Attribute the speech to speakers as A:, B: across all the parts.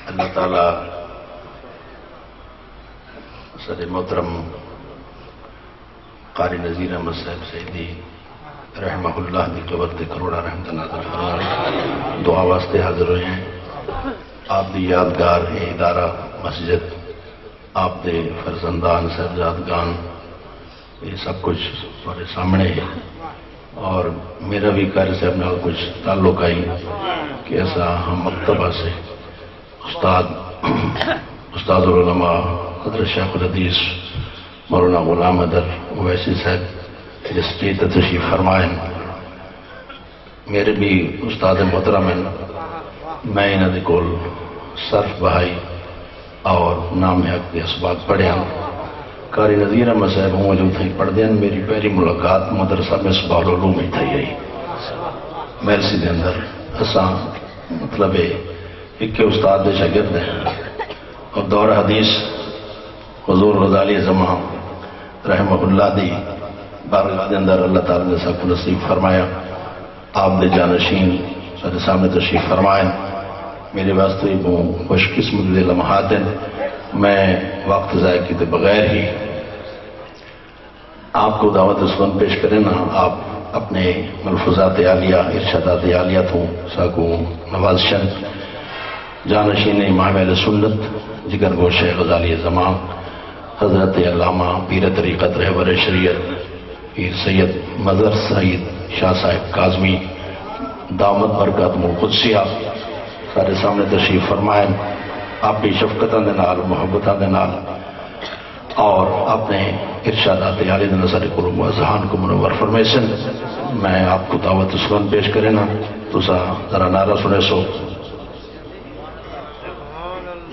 A: اللہ تعالیٰ صدر محترم قاری نذیر احمد صاحب سیدی رحمہ اللہ دی قبر تے کروڑا رحمت نازل فرمائے. دعا واسطے حاضر ہوئے ہیں. آپ دی یادگار ہے ادارہ مسجد، آپ دے فرزندان صاحبزادگان، یہ سب کچھ ہمارے سامنے ہے. اور میرا بھی قاری صاحب نال کچھ تعلق آئی کہ ایسا ہم مکتبہ سے استاد العلماء حضرت شیخ الحدیث مولانا غلام حیدر اویسی صاحب جس کی تشریف فرمائیں. میرے بھی استاد محترم ہیں. میں انہوں نے کول صرف بہائی اور نام حق کے اسباق پڑھے ہیں. قاری نذیر احمد صاحب ہوں جو تھیں پڑھ دیں. میری پہلی ملاقات مدرسہ میں مصباح العلوم ہی تھی آئی مرسی دے اندر. اساں مطلب ایک استاد دے شاگرد ہیں اور دور حدیث حضور غزالی زمان رحمہ اللہ دی بارگاہ دے اندر اللہ تعالیٰ نے سب کو نصیب فرمایا. آپ دے جانشین سارے سامنے تشریف فرمائیں. میرے واسطے وہ خوش قسمت دے لمحات ہیں. میں وقت ضائع کیتے بغیر ہی آپ کو دعوت سخن پیش کریں نا. آپ اپنے ملفوظات عالیہ ارشادات عالیہ تو ساکو نوازشن جانشین امام اہل سنت جگر گوشہ غزالی زمان حضرت علامہ پیر طریقت رہبر شریعت پیر سید مظہر سعید شاہ صاحب کاظمی دامت برکاتہ القدسیہ سارے سامنے تشریف فرمائیں. آپ کی شفقتاں دے نال محبتاں دے نال اور اپنے ارشادات عالی دے نال قلوب و اذہان کو منور فرمیسن. میں آپ کو دعوت سخن پیش کرے نا تو ذرا نعرہ سنے سو.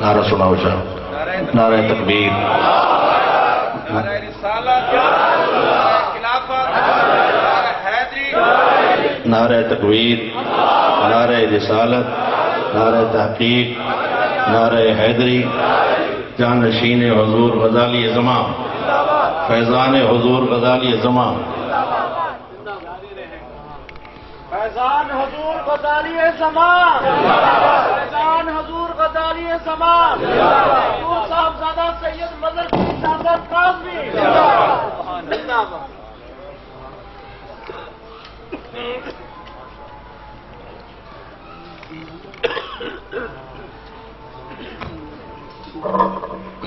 A: نعرہ سناؤ شاہ. نعرہ تکبیر،
B: نعرہ رسالت، نعرہ خلافت، نعرہ حیدری،
A: نعرہ تکبیر، نعرہ رسالت، نعرہ تحقیق، نعرہ حیدری. جانشین حضور غزالی زمان، فیضان حضور غزالی زمان.
B: فیضان حضور غزالی زمان، فیضان حضور غزالی زمان. حضور صاحبزادہ سید مظہر صاحب کاظمی زندہ باد.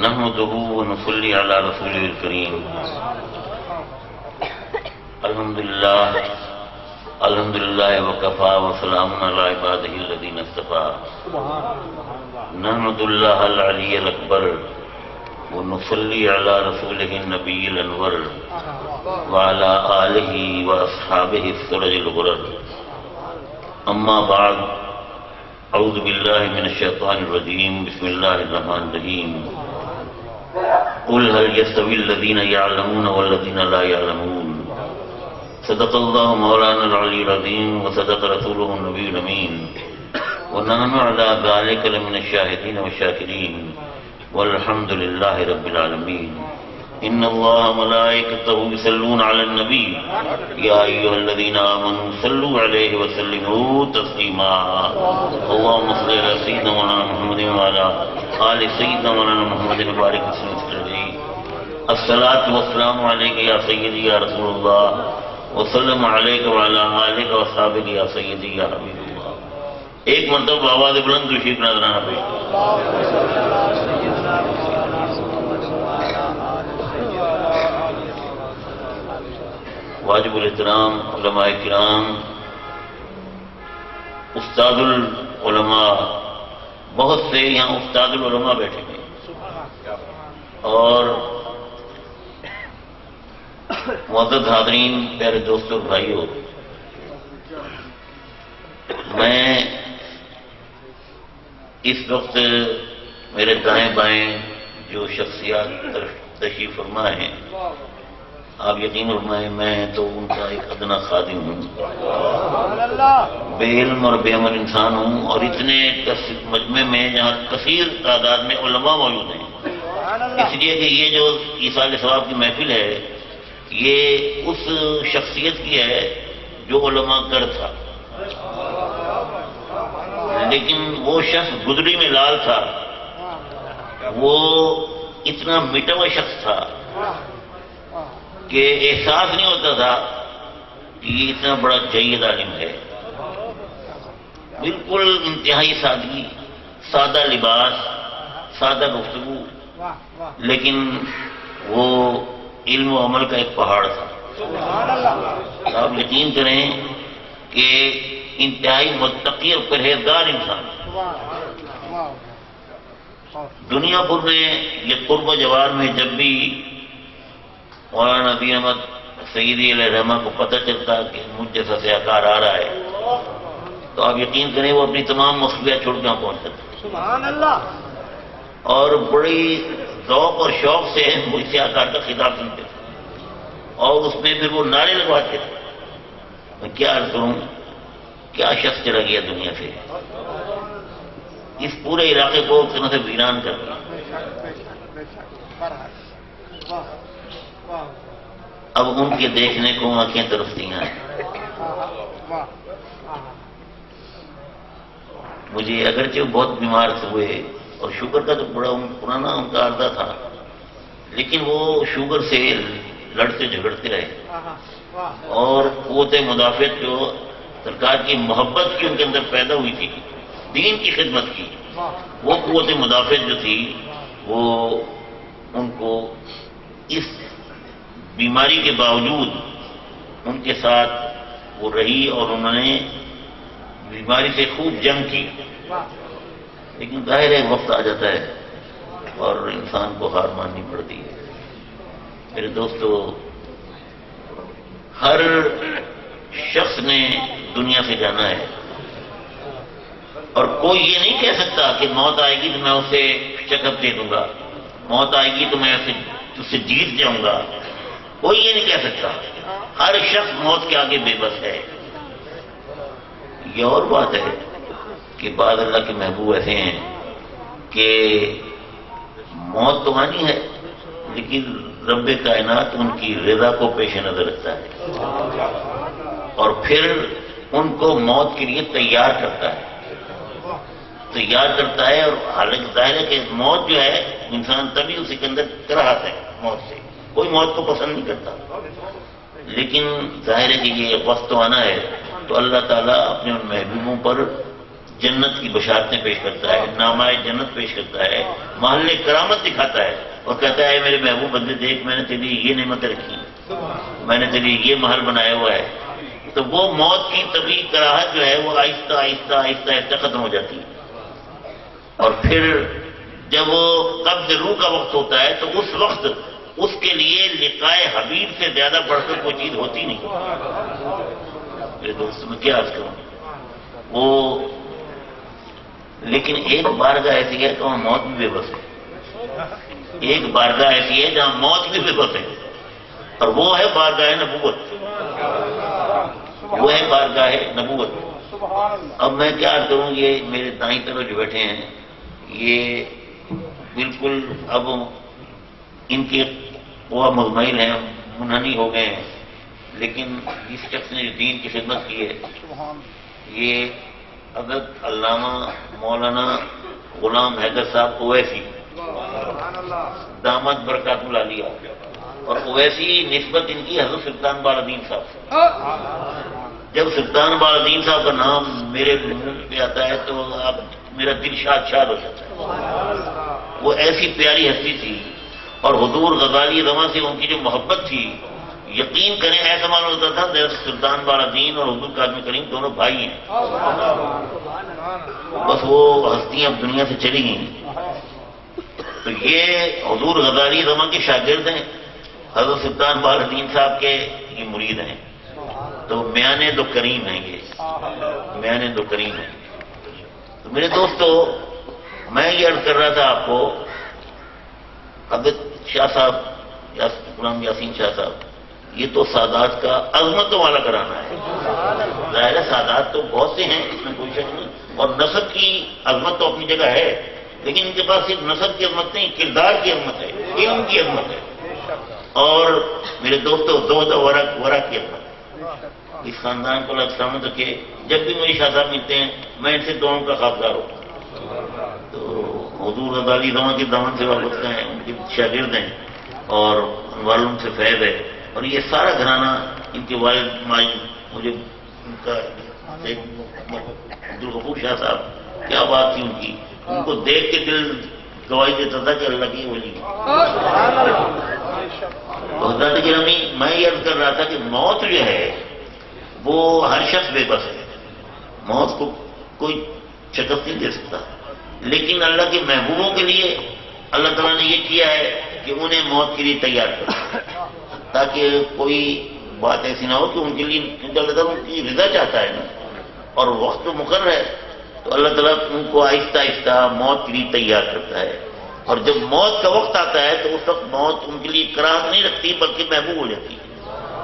C: نحمده ونصلي على رسوله الكريم. الحمد لله وكفى وسلام على عباده الذين اصطفى. نحمد الله العلي الأكبر ونصلي على رسوله النبي الأنور وعلى آله وأصحابه السرج الغرر. أما بعد، أعوذ بالله من الشيطان الرجيم. بسم الله الرحمن الرحيم. قل هل يستوي الذين يعلمون والذين لا يعلمون. صدق الله مولانا العلي العظيم وصدق رسوله النبي الأمين ونحن على ذلك لمن الشاهدين والشاكرين والحمد لله رب العالمين. إن الله ملائكته يصلون على النبي يا أيها الذين آمنوا صلوا عليه وسلموا تسليما. اللهم صل على سيدنا مولانا محمد وعلى آل سيدنا مولانا محمد وبارك وسلم. الصلاة والسلام عليك يا سيدي يا رسول الله وسلم عليك وعلى آلك وصحابك يا سيدي يا حبيب الله. ایک مرتبہ آواز بلند تشریف نظرانہ پیش. واجب الاحترام علماء کرام، استاد العلماء، بہت سے یہاں استاد العلماء بیٹھے ہیں اور معزز حاضرین، پیارے دوستوں اور بھائیوں، میں اس وقت میرے دائیں بائیں جو شخصیات تشریف فرما ہیں، آپ یقین فرمائیں میں تو ان کا ایک ادنا خادم ہوں، بے علم اور بے عمل انسان ہوں، اور اتنے مجمع میں جہاں کثیر تعداد میں علماء موجود ہیں، اس لیے کہ یہ جو ایصال ثواب کی محفل ہے یہ اس شخصیت کی ہے جو علماء گر تھا، لیکن وہ شخص گدڑی میں لال تھا، وہ اتنا مٹا ہوا شخص تھا کہ احساس نہیں ہوتا تھا کہ یہ اتنا بڑا جید عالم ہے. بالکل انتہائی سادگی، سادہ لباس، سادہ گفتگو، لیکن وہ علم و عمل کا ایک پہاڑ تھا. آپ یقین کریں کہ انتہائی متقی اور پرہیزگار انسان. دنیا بھر میں یہ قرب و جوار میں جب بھی مولانا نبی احمد سیدی علیہ الرحمہ کو پتہ چلتا کہ مجھ جیسا سیاکار آ رہا ہے تو آپ یقین کریں وہ اپنی تمام مصروفیات چھوڑ کے پہنچتے تھے اور بڑی ذوق اور شوق سے وہ سیاکار کا خطاب سنتے تھے اور اس میں پھر وہ نعرے لگواتے تھے. میں کیا عرض کروں، کیا شخص چلا گیا دنیا سے، اس پورے علاقے کو ایک طرح سے ویران کر دیا. اب ان کے دیکھنے کو آنکھیں ترستی ہیں. مجھے اگرچہ وہ بہت بیمار ہوئے اور شوگر کا تو بڑا پرانا ان کا عرضہ تھا، لیکن وہ شوگر سے لڑتے جھگڑتے رہے اور قوت مدافعت جو سرکار کی محبت کی ان کے اندر پیدا ہوئی تھی، دین کی خدمت کی، وہ قوت مدافعت جو تھی وہ ان کو اس بیماری کے باوجود ان کے ساتھ وہ رہی اور انہوں نے بیماری سے خوب جنگ کی. لیکن ظاہر ہے وقت آ جاتا ہے اور انسان کو ہار ماننی پڑتی ہے. میرے دوستو، ہر شخص نے دنیا سے جانا ہے اور کوئی یہ نہیں کہہ سکتا کہ موت آئے گی تو میں اسے شکست دے دوں گا، موت آئے گی تو میں اسے جیت جاؤں گا. کوئی یہ نہیں کہہ سکتا. ہر شخص موت کے آگے بے بس ہے. یہ اور بات ہے کہ بعض اللہ کے محبوب ایسے ہیں کہ موت تو آنی ہے لیکن رب کائنات ان کی رضا کو پیش نظر رکھتا ہے اور پھر ان کو موت کے لیے تیار کرتا ہے اور حالانکہ ظاہر ہے کہ موت جو ہے انسان تبھی اسی کے اندر کراہت ہے موت سے. کوئی موت کو پسند نہیں کرتا، لیکن ظاہر ہے کہ یہ وقت تو آنا ہے تو اللہ تعالیٰ اپنے ان محبوبوں پر جنت کی بشارتیں پیش کرتا ہے، نامہ جنت پیش کرتا ہے، محل کرامت دکھاتا ہے اور کہتا ہے میرے محبوب بندے دیکھ میں نے تیرے لیے یہ نعمتیں رکھی، میں نے تیرے لیے یہ محل بنایا ہوا ہے. تو وہ موت کی طبی کراہت جو ہے وہ آہستہ آہستہ آہستہ آہستہ ختم ہو جاتی ہے اور پھر جب وہ قبض روح کا وقت ہوتا ہے تو اس وقت اس کے لیے لقائے حبیب سے زیادہ بڑھ کر کوئی چیز ہوتی نہیں. میرے دوست میں کیا عرض کروں، وہ لیکن ایک بارگاہ ایسی ہے کہ وہاں موت بھی بے بس ہے. ایک بارگاہ ایسی ہے جہاں موت بھی بے بس ہے اور وہ ہے بارگاہ نبوت. وہ ہے بارگاہ نبوت. اب میں کیا عرض کروں، یہ میرے دائیں طرف جو بیٹھے ہیں یہ بالکل اب ان کے قوا مضمئل ہیں، منحنی ہو گئے ہیں، لیکن جس شخص نے دین کی خدمت کی ہے یہ حضرت علامہ مولانا غلام حیدر صاحب اویسی دامت برکات العالیہ. اور اویسی نسبت ان کی حضرت سلطان بالدین صاحب سے. جب سلطان بالدین صاحب کا نام میرے منہ پہ آتا ہے تو اب میرا دل شاد شاد ہو جاتا ہے. وہ ایسی پیاری ہستی تھی اور حضور غزالی رواں سے ان کی جو محبت تھی، یقین کریں ایسا معلوم ہوتا تھا جیسے سلطان بالدین اور حضور کاظم کریم دونوں بھائی ہیں. بس وہ ہستیاں اب دنیا سے چلی گئی. تو یہ حضور غزالی رواں کے شاگرد ہیں، حضرت سلطان بالدین صاحب کے یہ مرید ہیں. تو میان دو کریم ہیں، یہ میان دو کریم ہیں. تو میرے دوستو، میں یہ عرض کر رہا تھا آپ کو، حضرت شاہ صاحب غلام یاسین شاہ صاحب یہ تو سادات کا عظمتوں والا کرانا ہے. ظاہر ہے سادات تو بہت سے ہیں، اس میں کوئی شک نہیں، اور نسب کی عظمت تو اپنی جگہ ہے، لیکن ان کے پاس صرف نسب کی عظمت نہیں، کردار کی عظمت ہے، علم کی عظمت ہے اور میرے دوستوں ورا کی عظمت. اس خاندان کو اللہ سلامت رکھے. جب بھی مجھے شاہ صاحب ملتے ہیں میں ان سے دعاؤں کا خواہشگار ہوں. تو حضور غزالی زمان کے دامن سے وابستہ ہیں، ان کے شاگرد ہیں اور والوں سے فیض ہے. اور یہ سارا گھرانہ ان کے والد مجھے ان کا عبدالغفور شاہ صاحب، کیا بات تھی ان کی، ان کو دیکھ کے دل گواہی دیتا تھا کہ اللہ کی ولی. حضرت گرامی، میں یہ عرض کر رہا تھا کہ موت جو ہے وہ ہر شخص بے بس ہے، موت کو کوئی شکست نہیں دے سکتا، لیکن اللہ کے محبوبوں کے لیے اللہ تعالیٰ نے یہ کیا ہے کہ انہیں موت کے لیے تیار کر، تاکہ کوئی بات ایسی نہ ہو کہ ان کے لیے اللہ تعالیٰ ان کی رضا چاہتا ہے نا، اور وقت تو مقرر ہے تو اللہ تعالیٰ ان کو آہستہ آہستہ موت کے لیے تیار کرتا ہے. اور جب موت کا وقت آتا ہے تو اس وقت موت ان کے لیے کراہت نہیں رکھتی بلکہ محبوب ہو جاتی ہے،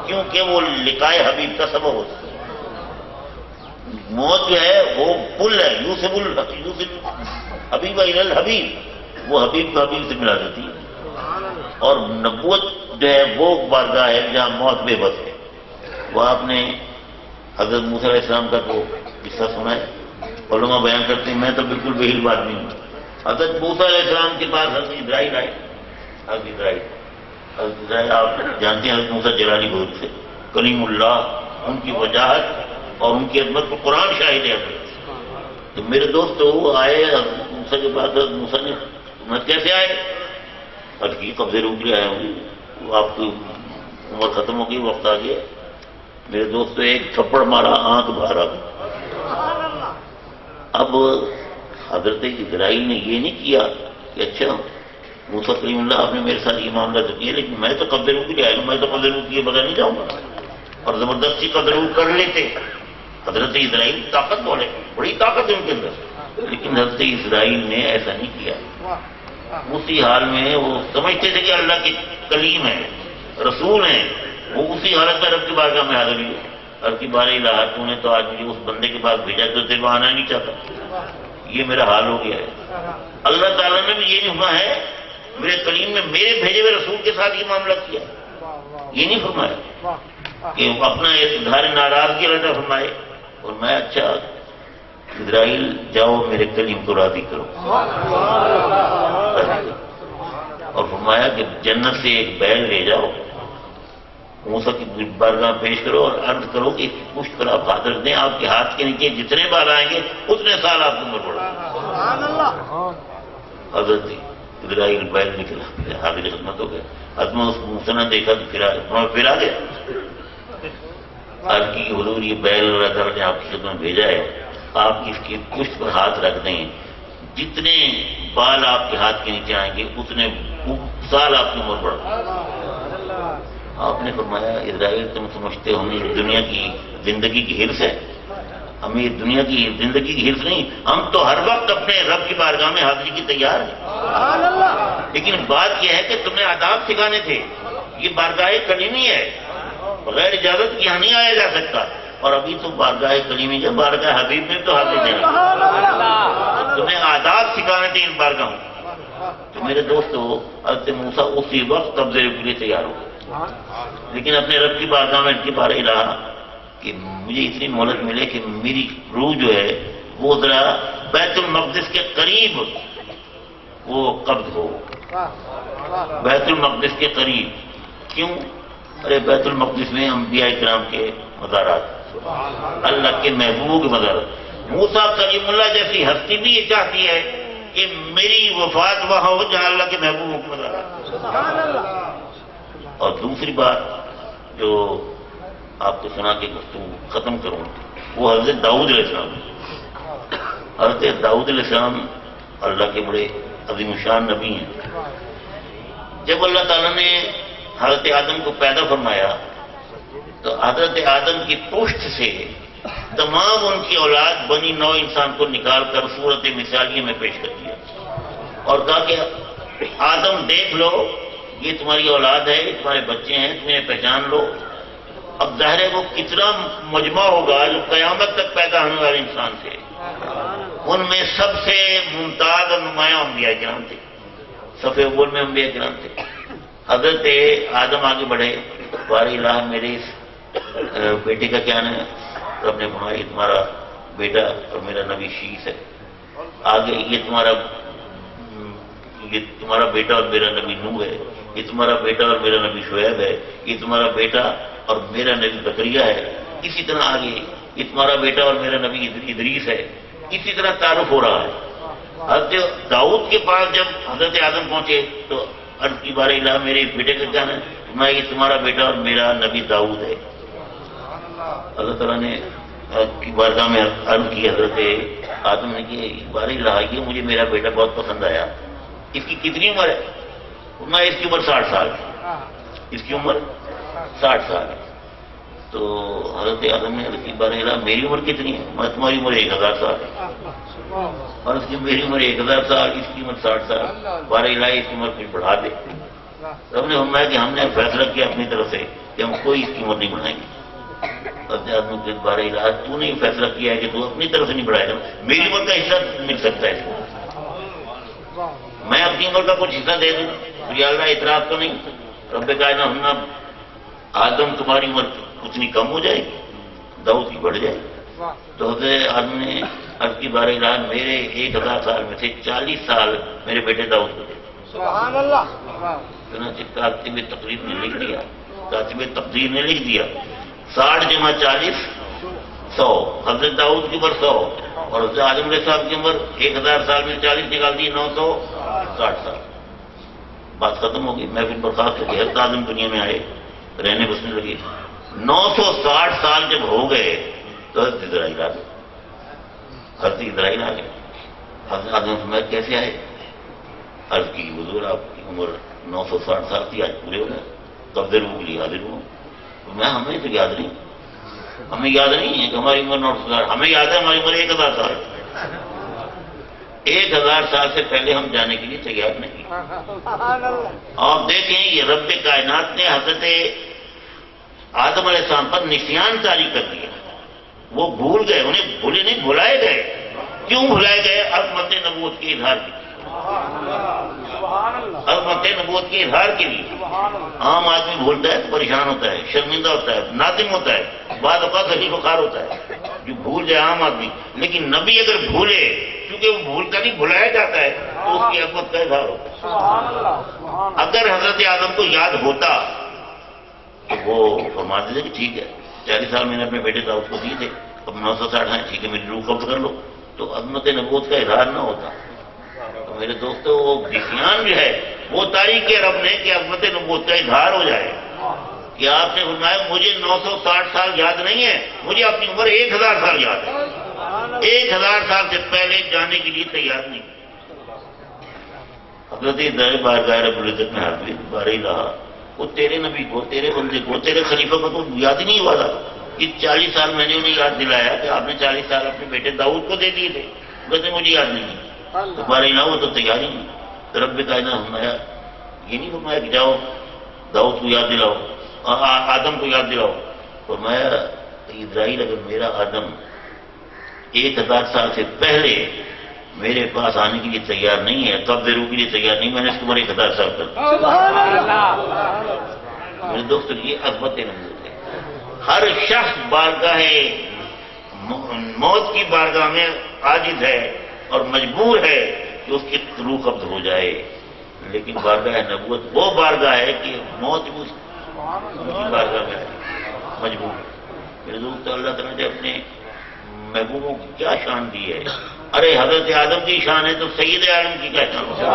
C: کیونکہ وہ لقائے حبیب کا سبب ہوتا ہے. موت جو ہے وہ پل ہے، یوسف حبیب الی الحبیب، وہ حبیب کو حبیب سے ملا دیتی ہے. اور نبوت جو ہے وہ بارگاہ ہے جہاں موت بے بس ہے. وہ آپ نے حضرت موسیٰ علیہ السلام کا تو قصہ سنا ہے، علماء بیان کرتے ہیں، میں تو بالکل بہیل بات نہیں ہوں. حضرت موسیٰ علیہ السلام کے پاس حضرت اسرائیل آئے. حضرت اسرائیل آپ جانتے ہیں حضرت موسیٰ جلالی بزرگ سے، کلیم اللہ، ان کی وجاہت اور ان کی عظمت کو قرآن شاہد ہے. تو میرے دوست وہ آئے حضرت موسیٰ کے پاس. حضرت موسیٰ نے میں کیسے آئے؟ اور کی قبضے روک لے آئے ہوں، آپ کی عمر ختم ہو گئی، وقت آ گیا. میرے دوست تو ایک تھپڑ مارا، آنکھ باہر آ گئی. اب حضرت اسرائیل نے یہ نہیں کیا کہ اچھا موسیٰ کلیم اللہ آپ نے میرے ساتھ یہ معاملہ تو کیا، لیکن میں تو قبضے روک لے آیا ہوں، میں تو قبضے روک کیے بغیر نہیں جاؤں گا. اور زبردستی قبضے روک کر لیتے. حضرت اسرائیل طاقت والے، بڑی طاقت ہے ان کے اندر، لیکن حضرت اسرائیل نے ایسا نہیں کیا. اسی حال میں وہ سمجھتے تھے کہ اللہ کے کلیم ہیں، رسول ہیں، وہ اسی حالت میں رب کی بارگاہ میں حاضر ہوئے. رب کی بارے الہ تو نے تو آج مجھے اس بندے کے پاس بھیجا تو تیرے کو آنا نہیں چاہتا، یہ میرا حال ہو گیا ہے. اللہ تعالیٰ نے بھی یہ نہیں فرمایا ہے میرے کلیم میں میرے بھیجے ہوئے رسول کے ساتھ یہ معاملہ کیا، یہ نہیں فرمایا کہ اپنا اظہار ناراضگی اللہ فرمائے. اور میں اچھا اسرائیل جاؤ میرے کلیم کو راضی کرو، اور فرمایا کہ جنت سے ایک بیل لے جاؤ، موسیٰ کی بارگاہ پیش کرو اور عرض کرو کہ پشت پر آپ ہاتھ رکھ دیں، آپ کے ہاتھ کے نیچے جتنے بال آئیں گے اتنے سال آپ کو عمر پڑے. حضرت اسرائیل بیل نکلا، حاضر خدمت ہو گیا. حضرت اس موسیٰ نے دیکھا تو پھر آ گیا. عرض کی حضور یہ بیل اللہ تعالیٰ نے آپ کی خدمت بھیجا ہے، آپ اس کی پشت پر ہاتھ رکھ دیں، جتنے بال آپ کے ہاتھ کے نیچے آئیں گے اتنے سال آپ کی عمر بڑھے. آپ نے فرمایا اسرائیل تم سمجھتے ہو ہمیں دنیا کی زندگی کی حرص ہے، ہمیں دنیا کی زندگی کی حرص نہیں، ہم تو ہر وقت اپنے رب کی بارگاہ میں حاضری کی تیار ہیں. لیکن بات یہ ہے کہ تمہیں آداب سکھانے تھے، یہ بارگاہ کلیمی ہے، بغیر اجازت کی یہاں نہیں آیا جا سکتا. اور ابھی تو بارگاہ کلیمی ہے، بارگاہ حبیب میں تو حاضر نہیں، تمہیں آداب سکھانے تھے ان بارگاہوں. تو میرے دوستو حضرت موسیٰ اسی وقت قبضے کے لیے تیار ہو، لیکن اپنے رب کی بارگاہ میں ان کے بارے الہ کہ مجھے اتنی مہلت ملے کہ میری روح جو ہے وہ ذرا بیت المقدس کے قریب وہ قبض ہو. بیت المقدس کے قریب کیوں؟ ارے بیت المقدس میں انبیاء کرام کے مزارات، اللہ کے محبوب کے مزارات. موسیٰ کلیم اللہ جیسی ہستی بھی یہ چاہتی ہے کہ میری وفات وہاں ہو جہاں اللہ کے محبوبوں کے مزارات. اور دوسری بات جو آپ کو سنا کے گفتگو ختم کروں وہ حضرت داؤد علیہ السلام. حضرت داؤد علیہ السلام اللہ کے بڑے عظیم شان نبی ہیں. جب اللہ تعالیٰ نے حضرت آدم کو پیدا فرمایا تو حضرت آدم کی پشت سے تمام ان کی اولاد بنی نو انسان کو نکال کر صورت مثالیہ میں پیش کر دیا اور کہا کہ آدم دیکھ لو یہ تمہاری اولاد ہے، یہ تمہارے بچے ہیں، تمہیں پہچان لو. اب ظاہر ہے وہ کتنا مجمع ہوگا جو قیامت تک پیدا ہونے والے انسان تھے، ان میں سب سے ممتاز اور نمایاں انبیاء کرام تھے، صف اول میں انبیاء کرام تھے. حضرت آدم آگے بڑھے، بارے الہ میرے اس بیٹے کا کیا نام ہے؟ رب نے فرمایا یہ تمہارا بیٹا اور میرا نبی شیس ہے. آگے یہ تمہارا بیٹا اور میرا نبی نوح ہے. یہ تمہارا بیٹا اور میرا نبی شعیب ہے. یہ تمہارا بیٹا اور میرا نبی زکریا ہے. اسی طرح آگے یہ تمہارا بیٹا اور میرا نبی ادریس ہے. اسی طرح تعارف ہو رہا ہے. حضرت داؤد کے پاس جب حضرت آدم پہنچے تو عرض کی بار الہ میرے بیٹے کا کیا ہے؟ میں یہ تمہارا بیٹا اور میرا نبی داؤد ہے. اللہ تعالیٰ نے کی بارگاہ میں عرض کی حضرت آدم نے کہ بار الہ یہ مجھے میرا بیٹا بہت پسند آیا. اس کی کتنی عمر ہے؟ میں اس کی عمر 60 سال ہے. اس کی عمر 60 سال ہے. تو حضرت آدم نے عرض کی بار الہ میری عمر کتنی ہے؟ میں تمہاری عمر 1000 سال ہے. اور اس کی میری عمر 1000 سال، اس کی عمر 60 سال. بار الہ اس کی عمر کچھ بڑھا دے. رب نے فرمایا کہ ہم نے فیصلہ کیا اپنی طرف سے کہ ہم کوئی اس کی عمر نہیں بڑھائیں گے. بار الہ تو نے فیصلہ کیا ہے کہ تو اپنی طرف سے نہیں بڑھائے گا، میری عمر کا حصہ مل سکتا ہے اس کو. میں اپنی عمر کا کچھ حصہ دے دوں تو یا اللہ اعتراض تو نہیں؟ رب کائنات ہم آدم تمہاری عمر اتنی کم ہو جائے گی، داؤد کی بڑھ جائے گی. تو حضرت آدم نے عرض کی بار الہ میرے 1000 سال میں سے 40 سال میرے بیٹے داؤد کو دے.
B: سبحان اللہ.
C: چنانچہ کاتب تقریر نے لکھ دیا، کاتب تقدیر نے لکھ دیا 60 جمع 40 100. حضرت داؤد کی عمر 100 اور حضرت آدم علیہ السلام کی عمر 1000 سال میں 40 نکال دی 960 سال. بات ختم ہو گئی. محفل برخاست ہو گئی. حضرت آدم دنیا میں آئے، رہنے بسنے لگے. 960 سال جب ہو گئے تو حضرت اسرائیل آ گئے. حضرت اسرائیل آ گئے. حضرت آدم فرمایا کیسے آئے؟ عرض کی حضور آپ کی عمر 960 سال تھی، آج پورے ہو گئے. قبضے روح لی حاضر ہوں. میں ہمیں تو یاد نہیں، ہمیں یاد نہیں ہے کہ ہماری عمر 960. ہمیں یاد ہے ہماری عمر 1000 سال. 1000 سال سے پہلے ہم جانے کے لیے تیار نہیں. آپ دیکھیں یہ رب کائنات نے حضرت آدم علیہ السلام پر نسیان طاری کر دیا. وہ بھول گئے، انہیں بھولے نہیں بھلائے گئے. کیوں بھلائے گئے؟ عظمت نبوت کے اظہار کے لیے. عظمت نبوت کے اظہار کے لیے. عام آدمی بھولتا ہے تو پریشان ہوتا ہے، شرمندہ ہوتا ہے، نادم ہوتا ہے، بعض اوقات غریب وقار ہوتا ہے جو بھول جائے عام آدمی. لیکن نبی اگر بھولے، کیونکہ وہ بھول کر نہیں بھلایا جاتا ہے تو اس کی عظمت کا اظہار ہوتا ہے. اگر حضرت آدم کو یاد ہوتا تو وہ فرماتے تھے کہ ٹھیک ہے 40 سال میں نے اپنے بیٹے داؤد کو دیے تھے، اب 960 ہیں، ٹھیک ہے میری روح قبض کر لو. تو عظمت نبوت کا اظہار نہ ہوتا. تو میرے دوستو وہ نسیان جو ہے وہ تاریخ رب نے کہ عظمت نبوت کا اظہار ہو جائے. کہ آپ نے فرمایا مجھے 960 سال یاد نہیں ہے، مجھے اپنی عمر 1000 سال یاد ہے. 1000 سال سے پہلے جانے کے لیے تیار نہیں. حضرت بارگاہ رب العزت میں حاضر بار الہ وہ تیرے نبی کو، تیرے بندے کو، تیرے خلیفہ کو تو یاد ہی نہیں ہوا تھا. کہ 40 سال میں نے انہیں یاد دلایا کہ آپ نے 40 سال اپنے بیٹے داؤد کو دے دیے تھے، کہتے مجھے یاد نہیں ہے. تو بار الہ وہ تو تیار ہی نہیں. تو رب کائنات فرمایا یہ نہیں فرمایا کہ جاؤ داؤد کو یاد دلاؤ، آدم کو یاد دلاؤ. فرمایا اسرائیل اگر میرا آدم 1000 سال سے پہلے میرے پاس آنے کے لیے تیار نہیں ہے، قبض روح کے لیے تیار نہیں، میں نے اس کو 1000 سال کر دیا. میرے دوست یہ عظمت نبوت ہے. ہر شخص بارگاہ موت کی بارگاہ میں عاجز ہے اور مجبور ہے کہ اس کی روح قبض ہو جائے. لیکن بارگاہ نبوت وہ بارگاہ ہے کہ موت بھی اس کی بارگاہ میں ہے، مجبور. میرے دوست اللہ تعالیٰ نے اپنے محبوبوں کی کیا شان دی ہے. ارے حضرت آدم کی شان ہے تو سید عالم کی کیا شان ہے.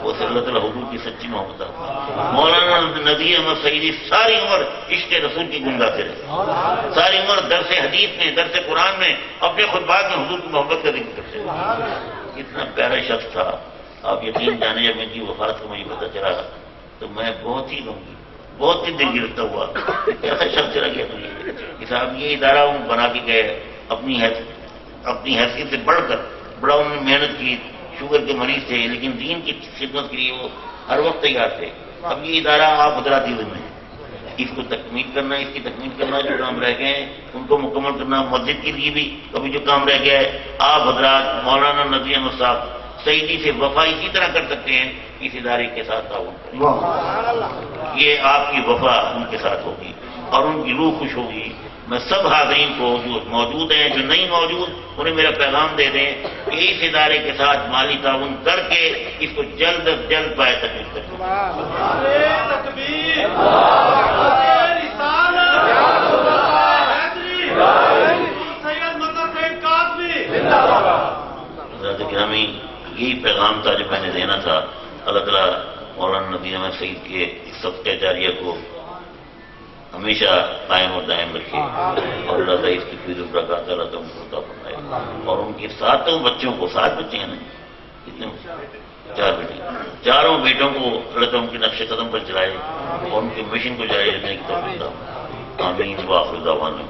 C: وہ صلی اللہ تعالیٰ حضور کی سچی محبت ہے. مولانا نذیر احمد سعیدی ساری عمر عشق رسول کی گنگاتے رہے. ساری عمر درس حدیث میں، درس قرآن میں، اپنے خطبات میں حضور کی محبت کا ذکر کرتے رہے. اتنا پیارا شخص تھا. آپ یقین جانے جب ان کی وفات کو مجھے پتہ چلا تو میں بہت ہی بہت ہی دل گرفتا ہوا. ایسا شخص چلا گیا مجھے کہ صاحب یہ ادارہ بنا کے گئے، اپنی حیثیت سے بڑھ کر بڑا انہوں نے محنت کی. شوگر کے مریض تھے لیکن دین کی خدمت کے لیے وہ ہر وقت تیار تھے. اب یہ ادارہ آپ حضرات کی ذمہ ہے، اس کو تکمیل کرنا، اس کی تکمیل کرنا، جو کام رہ گئے ہیں ان کو مکمل کرنا. مسجد کے لیے بھی کبھی جو کام رہ گیا ہے آپ حضرات مولانا نذیر احمد صاحب سعیدی سے وفا اسی طرح کر سکتے ہیں، اس ادارے کے ساتھ تعاون کریں. یہ آپ کی وفا ان کے ساتھ ہوگی. اور ان کی روح خوش ہوگی. میں سب حاضرین کو جو موجود ہیں جو نہیں موجود انہیں میرا پیغام دے دیں کہ اس ادارے کے ساتھ مالی تعاون کر کے اس کو جلد از جلد پائے تکمیل کریں. حضرات گرامی، یہی پیغام تھا جو میں نے دینا تھا. اللہ تعالیٰ مولانا نذیر احمد سعید کے اس صدقہ جاریہ کو ہمیشہ قائم اور دائم رکھے اور اللہ تعالیٰ اس کی فیض و برکات اللہ تعالیٰ کو عطا فرمائے. اور ان کے ساتوں بچوں کو، 7 بچے ہیں نا، کتنے؟ 4 بیٹے، چاروں بیٹوں کو اللہ تعالیٰ ان کے نقش قدم پر چلائے اور ان کے مشن کو جاری رکھنے کی توفیق عطا فرمائے. آمین. وآخر دعوانا